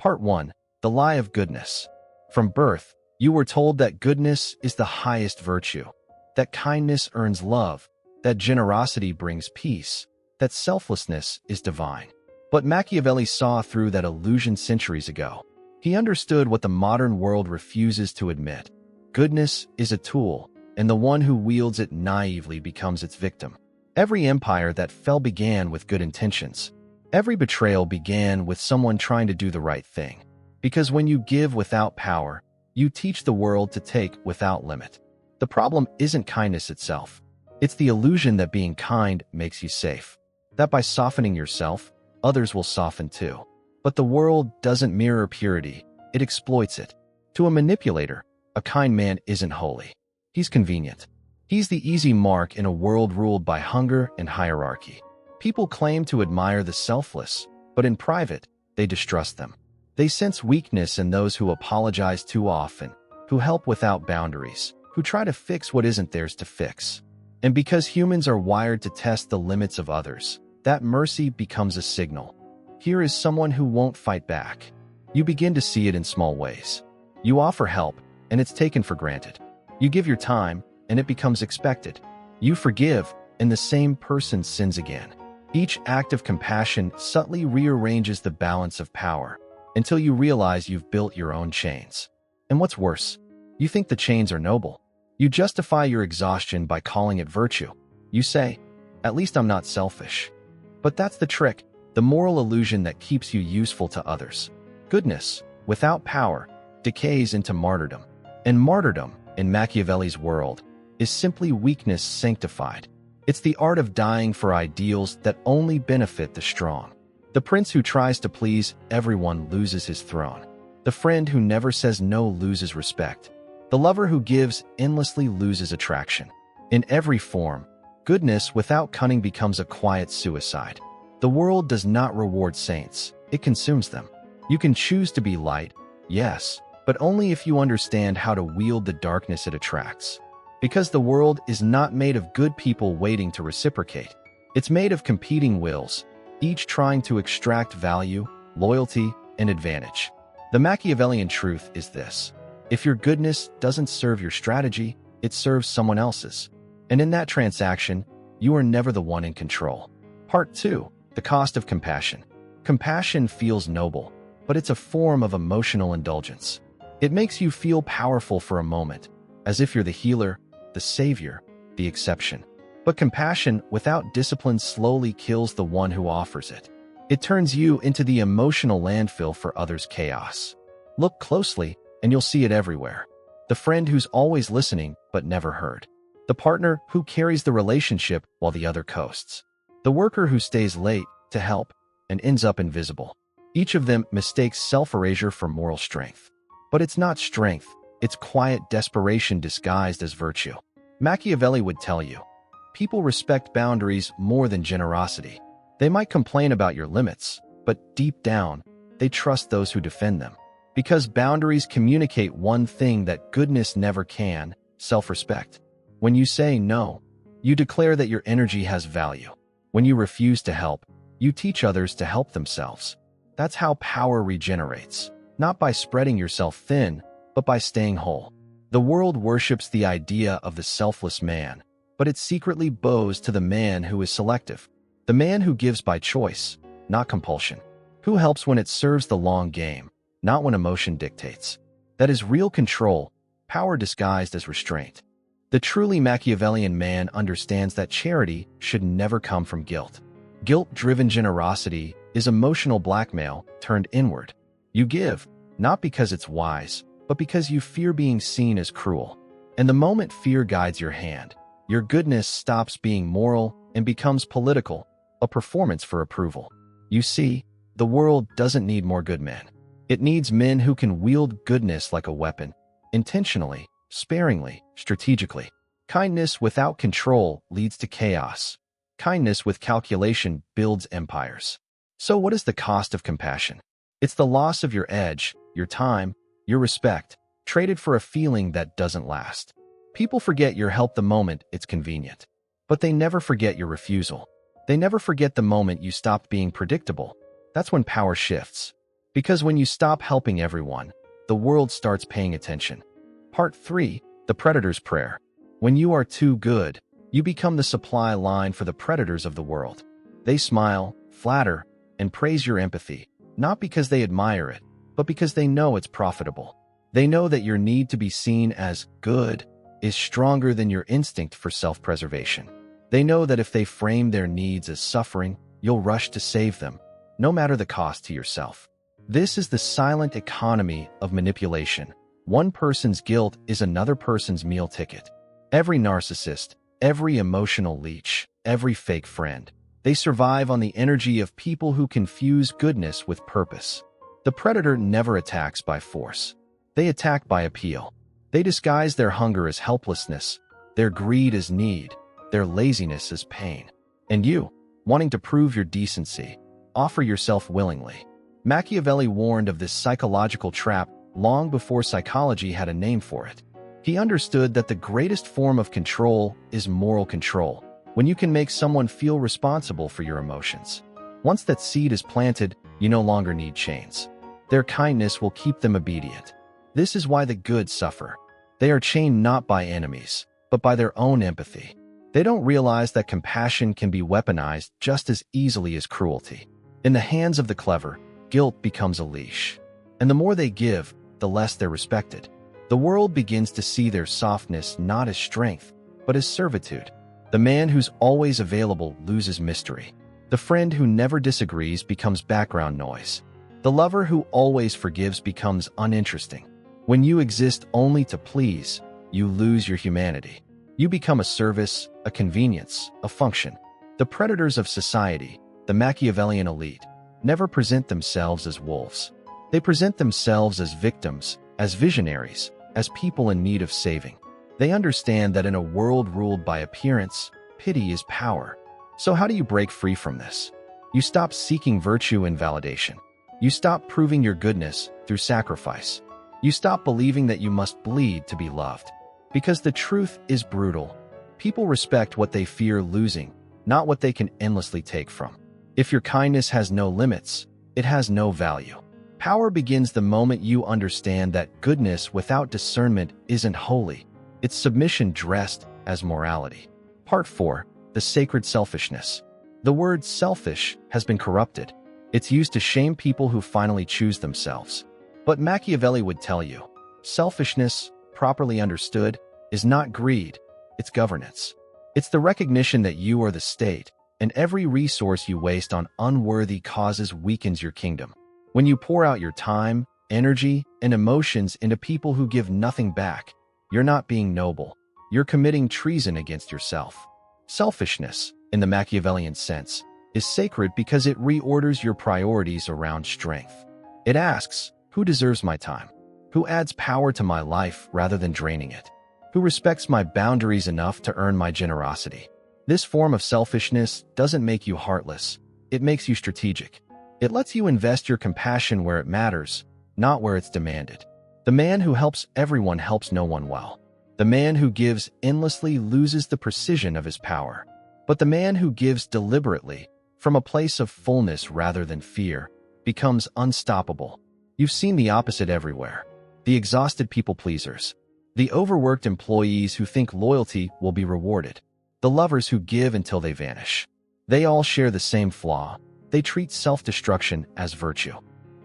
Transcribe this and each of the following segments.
Part 1. The Lie of Goodness. From birth, you were told that goodness is the highest virtue, that kindness earns love, that generosity brings peace, that selflessness is divine. But Machiavelli saw through that illusion centuries ago. He understood what the modern world refuses to admit. Goodness is a tool, and the one who wields it naively becomes its victim. Every empire that fell began with good intentions. Every betrayal began with someone trying to do the right thing. Because when you give without power, you teach the world to take without limit. The problem isn't kindness itself. It's the illusion that being kind makes you safe. That by softening yourself, others will soften too. But the world doesn't mirror purity, it exploits it. To a manipulator, a kind man isn't holy. He's convenient. He's the easy mark in a world ruled by hunger and hierarchy. People claim to admire the selfless, but in private, they distrust them. They sense weakness in those who apologize too often, who help without boundaries, who try to fix what isn't theirs to fix. And because humans are wired to test the limits of others, that mercy becomes a signal. Here is someone who won't fight back. You begin to see it in small ways. You offer help, and it's taken for granted. You give your time, and it becomes expected. You forgive, and the same person sins again. Each act of compassion subtly rearranges the balance of power until you realize you've built your own chains. And what's worse, you think the chains are noble. You justify your exhaustion by calling it virtue. You say, "At least I'm not selfish." But that's the trick, the moral illusion that keeps you useful to others. Goodness, without power, decays into martyrdom. And martyrdom, in Machiavelli's world, is simply weakness sanctified. It's the art of dying for ideals that only benefit the strong. The prince who tries to please everyone loses his throne. The friend who never says no loses respect. The lover who gives endlessly loses attraction. In every form, goodness without cunning becomes a quiet suicide. The world does not reward saints, it consumes them. You can choose to be light, yes, but only if you understand how to wield the darkness it attracts. Because the world is not made of good people waiting to reciprocate. It's made of competing wills, each trying to extract value, loyalty, and advantage. The Machiavellian truth is this: if your goodness doesn't serve your strategy, it serves someone else's. And in that transaction, you are never the one in control. Part 2. The Cost of Compassion. Compassion feels noble, but it's a form of emotional indulgence. It makes you feel powerful for a moment, as if you're the healer, the savior, the exception. But compassion without discipline slowly kills the one who offers it. It turns you into the emotional landfill for others' chaos. Look closely, and you'll see it everywhere. The friend who's always listening but never heard. The partner who carries the relationship while the other coasts. The worker who stays late to help and ends up invisible. Each of them mistakes self-erasure for moral strength. But it's not strength, it's quiet desperation disguised as virtue. Machiavelli would tell you, people respect boundaries more than generosity. They might complain about your limits, but deep down, they trust those who defend them. Because boundaries communicate one thing that goodness never can: self-respect. When you say no, you declare that your energy has value. When you refuse to help, you teach others to help themselves. That's how power regenerates, not by spreading yourself thin, but by staying whole. The world worships the idea of the selfless man, but it secretly bows to the man who is selective. The man who gives by choice, not compulsion. Who helps when it serves the long game, not when emotion dictates. That is real control, power disguised as restraint. The truly Machiavellian man understands that charity should never come from guilt. Guilt-driven generosity is emotional blackmail turned inward. You give, not because it's wise, but because you fear being seen as cruel. And the moment fear guides your hand, your goodness stops being moral and becomes political, a performance for approval. You see, the world doesn't need more good men. It needs men who can wield goodness like a weapon, intentionally, sparingly, strategically. Kindness without control leads to chaos. Kindness with calculation builds empires. So what is the cost of compassion? It's the loss of your edge, your time, your respect, traded for a feeling that doesn't last. People forget your help the moment it's convenient. But they never forget your refusal. They never forget the moment you stopped being predictable. That's when power shifts. Because when you stop helping everyone, the world starts paying attention. Part 3. The Predator's Prayer. When you are too good, you become the supply line for the predators of the world. They smile, flatter, and praise your empathy, not because they admire it, but because they know it's profitable. They know that your need to be seen as good is stronger than your instinct for self-preservation. They know that if they frame their needs as suffering, you'll rush to save them, no matter the cost to yourself. This is the silent economy of manipulation. One person's guilt is another person's meal ticket. Every narcissist, every emotional leech, every fake friend, they survive on the energy of people who confuse goodness with purpose. The predator never attacks by force. They attack by appeal. They disguise their hunger as helplessness, their greed as need, their laziness as pain. And you, wanting to prove your decency, offer yourself willingly. Machiavelli warned of this psychological trap long before psychology had a name for it. He understood that the greatest form of control is moral control, when you can make someone feel responsible for your emotions. Once that seed is planted, you no longer need chains. Their kindness will keep them obedient. This is why the good suffer. They are chained not by enemies, but by their own empathy. They don't realize that compassion can be weaponized just as easily as cruelty. In the hands of the clever, guilt becomes a leash. And the more they give, the less they're respected. The world begins to see their softness not as strength, but as servitude. The man who's always available loses mystery. The friend who never disagrees becomes background noise. The lover who always forgives becomes uninteresting. When you exist only to please, you lose your humanity. You become a service, a convenience, a function. The predators of society, the Machiavellian elite, never present themselves as wolves. They present themselves as victims, as visionaries, as people in need of saving. They understand that in a world ruled by appearance, pity is power. So how do you break free from this? You stop seeking virtue and validation. You stop proving your goodness through sacrifice. You stop believing that you must bleed to be loved. Because the truth is brutal. People respect what they fear losing, not what they can endlessly take from. If your kindness has no limits, it has no value. Power begins the moment you understand that goodness without discernment isn't holy. It's submission dressed as morality. Part 4. The Sacred Selfishness. The word selfish has been corrupted. It's used to shame people who finally choose themselves. But Machiavelli would tell you, selfishness, properly understood, is not greed, it's governance. It's the recognition that you are the state, and every resource you waste on unworthy causes weakens your kingdom. When you pour out your time, energy, and emotions into people who give nothing back, you're not being noble. You're committing treason against yourself. Selfishness, in the Machiavellian sense, is sacred because it reorders your priorities around strength. It asks, who deserves my time? Who adds power to my life rather than draining it? Who respects my boundaries enough to earn my generosity? This form of selfishness doesn't make you heartless. It makes you strategic. It lets you invest your compassion where it matters, not where it's demanded. The man who helps everyone helps no one well. The man who gives endlessly loses the precision of his power. But the man who gives deliberately, from a place of fullness rather than fear, becomes unstoppable. You've seen the opposite everywhere. The exhausted people-pleasers. The overworked employees who think loyalty will be rewarded. The lovers who give until they vanish. They all share the same flaw. They treat self-destruction as virtue.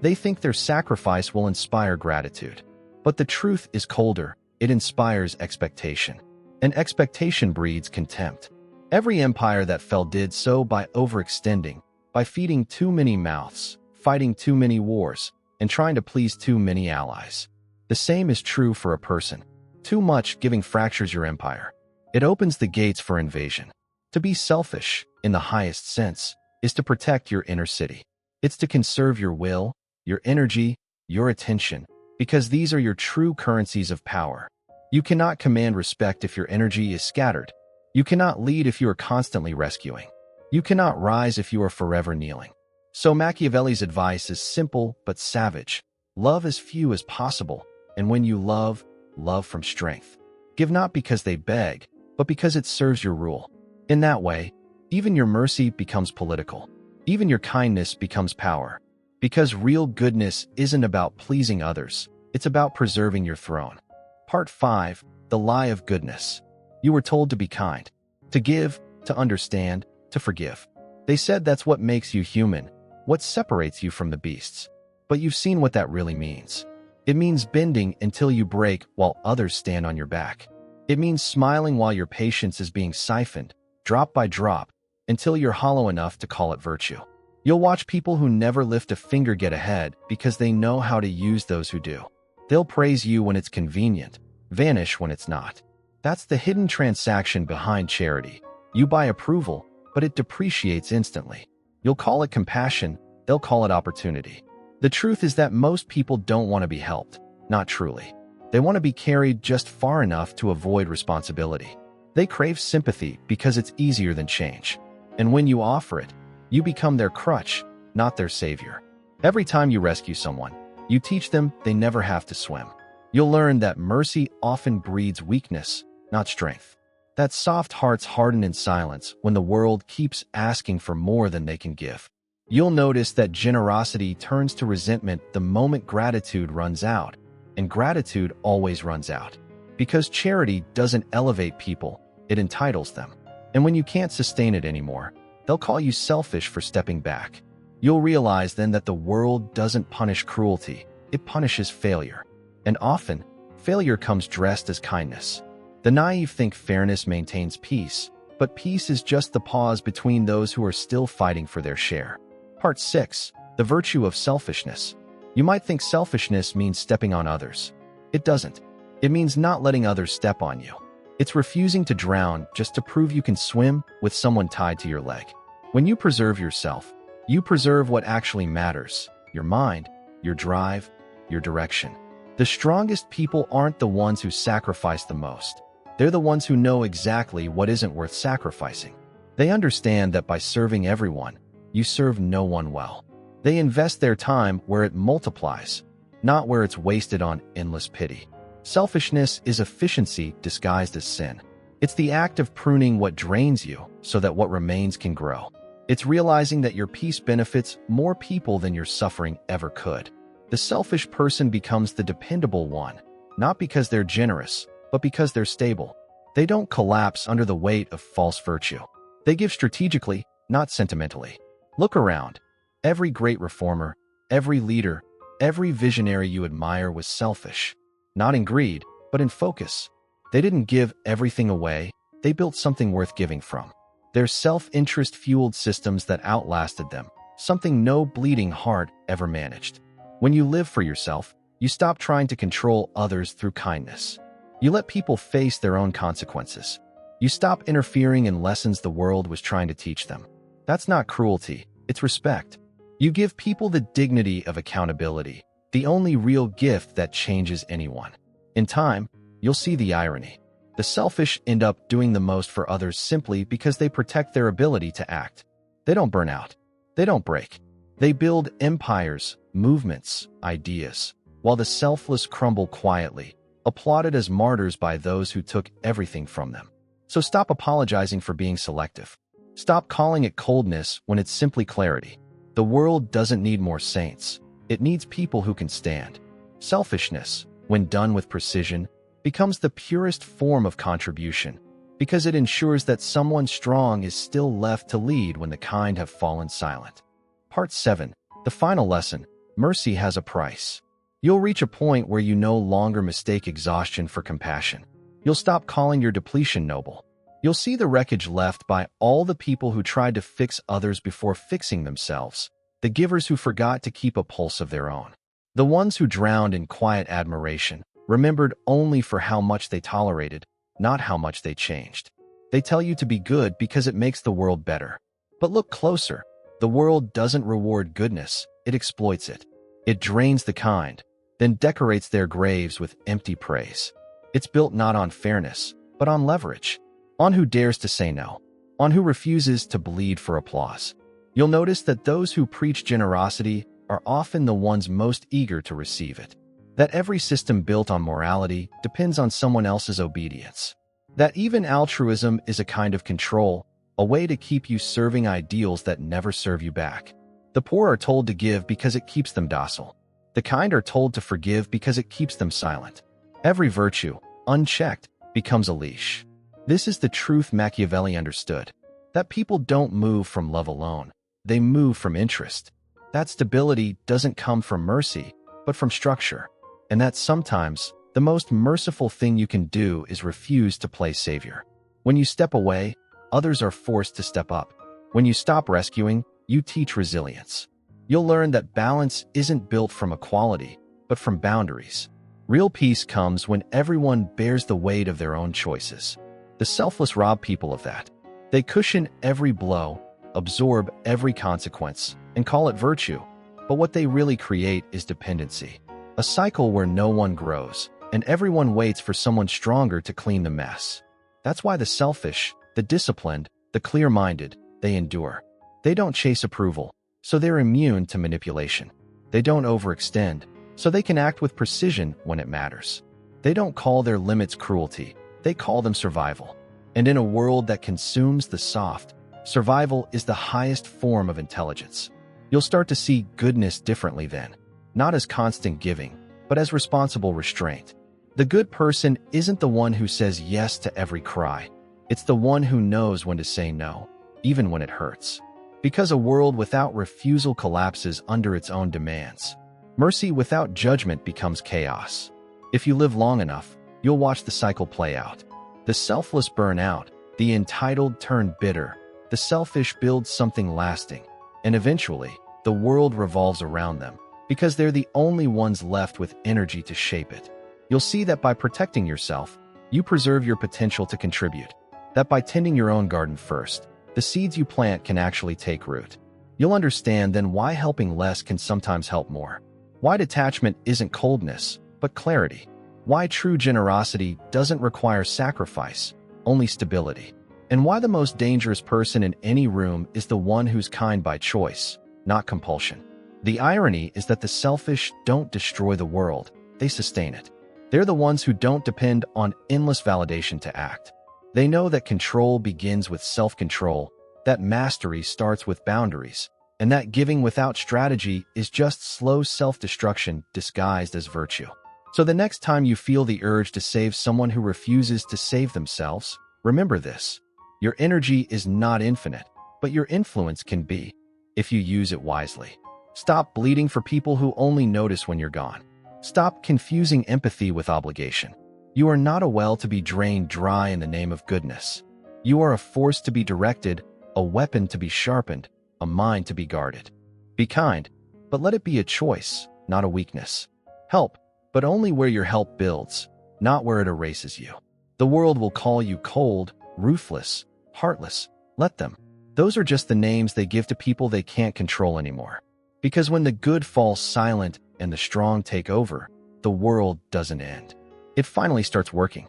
They think their sacrifice will inspire gratitude. But the truth is colder. It inspires expectation. And expectation breeds contempt. Every empire that fell did so by overextending, by feeding too many mouths, fighting too many wars, and trying to please too many allies. The same is true for a person. Too much giving fractures your empire. It opens the gates for invasion. To be selfish, in the highest sense, is to protect your inner city. It's to conserve your will, your energy, your attention, because these are your true currencies of power. You cannot command respect if your energy is scattered. You cannot lead if you are constantly rescuing. You cannot rise if you are forever kneeling. So Machiavelli's advice is simple but savage. Love as few as possible, and when you love, love from strength. Give not because they beg, but because it serves your rule. In that way, even your mercy becomes political. Even your kindness becomes power. Because real goodness isn't about pleasing others, it's about preserving your throne. Part 5. The Lie of Goodness. You were told to be kind, to give, to understand, to forgive. They said that's what makes you human, what separates you from the beasts. But you've seen what that really means. It means bending until you break while others stand on your back. It means smiling while your patience is being siphoned, drop by drop, until you're hollow enough to call it virtue. You'll watch people who never lift a finger get ahead because they know how to use those who do. They'll praise you when it's convenient, vanish when it's not. That's the hidden transaction behind charity. You buy approval, but it depreciates instantly. You'll call it compassion, they'll call it opportunity. The truth is that most people don't want to be helped, not truly. They want to be carried just far enough to avoid responsibility. They crave sympathy because it's easier than change. And when you offer it, you become their crutch, not their savior. Every time you rescue someone, you teach them they never have to swim. You'll learn that mercy often breeds weakness, not strength. That soft hearts harden in silence when the world keeps asking for more than they can give. You'll notice that generosity turns to resentment the moment gratitude runs out, and gratitude always runs out. Because charity doesn't elevate people, it entitles them. And when you can't sustain it anymore, they'll call you selfish for stepping back. You'll realize then that the world doesn't punish cruelty, it punishes failure. And often, failure comes dressed as kindness. The naive think fairness maintains peace, but peace is just the pause between those who are still fighting for their share. Part 6. The Virtue of Selfishness. You might think selfishness means stepping on others. It doesn't. It means not letting others step on you. It's refusing to drown just to prove you can swim with someone tied to your leg. When you preserve yourself, you preserve what actually matters: your mind, your drive, your direction. The strongest people aren't the ones who sacrifice the most. They're the ones who know exactly what isn't worth sacrificing. They understand that by serving everyone, you serve no one well. They invest their time where it multiplies, not where it's wasted on endless pity. Selfishness is efficiency disguised as sin. It's the act of pruning what drains you so that what remains can grow. It's realizing that your peace benefits more people than your suffering ever could. The selfish person becomes the dependable one, not because they're generous, but because they're stable. They don't collapse under the weight of false virtue. They give strategically, not sentimentally. Look around. Every great reformer, every leader, every visionary you admire was selfish. Not in greed, but in focus. They didn't give everything away, they built something worth giving from. Their self-interest fueled systems that outlasted them, something no bleeding heart ever managed. When you live for yourself, you stop trying to control others through kindness. You let people face their own consequences. You stop interfering in lessons the world was trying to teach them. That's not cruelty, it's respect. You give people the dignity of accountability, the only real gift that changes anyone. In time, you'll see the irony. The selfish end up doing the most for others simply because they protect their ability to act. They don't burn out. They don't break. They build empires, movements, ideas, while the selfless crumble quietly, applauded as martyrs by those who took everything from them. So stop apologizing for being selective. Stop calling it coldness when it's simply clarity. The world doesn't need more saints. It needs people who can stand. Selfishness, when done with precision, becomes the purest form of contribution, because it ensures that someone strong is still left to lead when the kind have fallen silent. Part 7. The final lesson. Mercy has a price. You'll reach a point where you no longer mistake exhaustion for compassion. You'll stop calling your depletion noble. You'll see the wreckage left by all the people who tried to fix others before fixing themselves, the givers who forgot to keep a pulse of their own, the ones who drowned in quiet admiration, remembered only for how much they tolerated, not how much they changed. They tell you to be good because it makes the world better. But look closer. The world doesn't reward goodness, it exploits it. It drains the kind, then decorates their graves with empty praise. It's built not on fairness, but on leverage. On who dares to say no, on who refuses to bleed for applause. You'll notice that those who preach generosity are often the ones most eager to receive it. That every system built on morality depends on someone else's obedience. That even altruism is a kind of control, a way to keep you serving ideals that never serve you back. The poor are told to give because it keeps them docile. The kind are told to forgive because it keeps them silent. Every virtue, unchecked, becomes a leash. This is the truth Machiavelli understood. That people don't move from love alone. They move from interest. That stability doesn't come from mercy, but from structure. And that sometimes, the most merciful thing you can do is refuse to play savior. When you step away, others are forced to step up. When you stop rescuing, you teach resilience. You'll learn that balance isn't built from equality, but from boundaries. Real peace comes when everyone bears the weight of their own choices. The selfless rob people of that. They cushion every blow, absorb every consequence, and call it virtue. But what they really create is dependency. A cycle where no one grows, and everyone waits for someone stronger to clean the mess. That's why the selfish, the disciplined, the clear-minded, they endure. They don't chase approval, so they're immune to manipulation. They don't overextend, so they can act with precision when it matters. They don't call their limits cruelty, they call them survival. And in a world that consumes the soft, survival is the highest form of intelligence. You'll start to see goodness differently then, not as constant giving, but as responsible restraint. The good person isn't the one who says yes to every cry. It's the one who knows when to say no, even when it hurts. Because a world without refusal collapses under its own demands. Mercy without judgment becomes chaos. If you live long enough, you'll watch the cycle play out. The selfless burn out, the entitled turn bitter, the selfish build something lasting, and eventually, the world revolves around them, because they're the only ones left with energy to shape it. You'll see that by protecting yourself, you preserve your potential to contribute. That by tending your own garden first, the seeds you plant can actually take root. You'll understand then why helping less can sometimes help more. Why detachment isn't coldness, but clarity. Why true generosity doesn't require sacrifice, only stability. And why the most dangerous person in any room is the one who's kind by choice, not compulsion. The irony is that the selfish don't destroy the world, they sustain it. They're the ones who don't depend on endless validation to act. They know that control begins with self-control, that mastery starts with boundaries, and that giving without strategy is just slow self-destruction disguised as virtue. So the next time you feel the urge to save someone who refuses to save themselves, remember this. Your energy is not infinite, but your influence can be, if you use it wisely. Stop bleeding for people who only notice when you're gone. Stop confusing empathy with obligation. You are not a well to be drained dry in the name of goodness. You are a force to be directed, a weapon to be sharpened, a mind to be guarded. Be kind, but let it be a choice, not a weakness. Help, but only where your help builds, not where it erases you. The world will call you cold, ruthless, heartless. Let them. Those are just the names they give to people they can't control anymore. Because when the good falls silent and the strong take over, the world doesn't end. It finally starts working.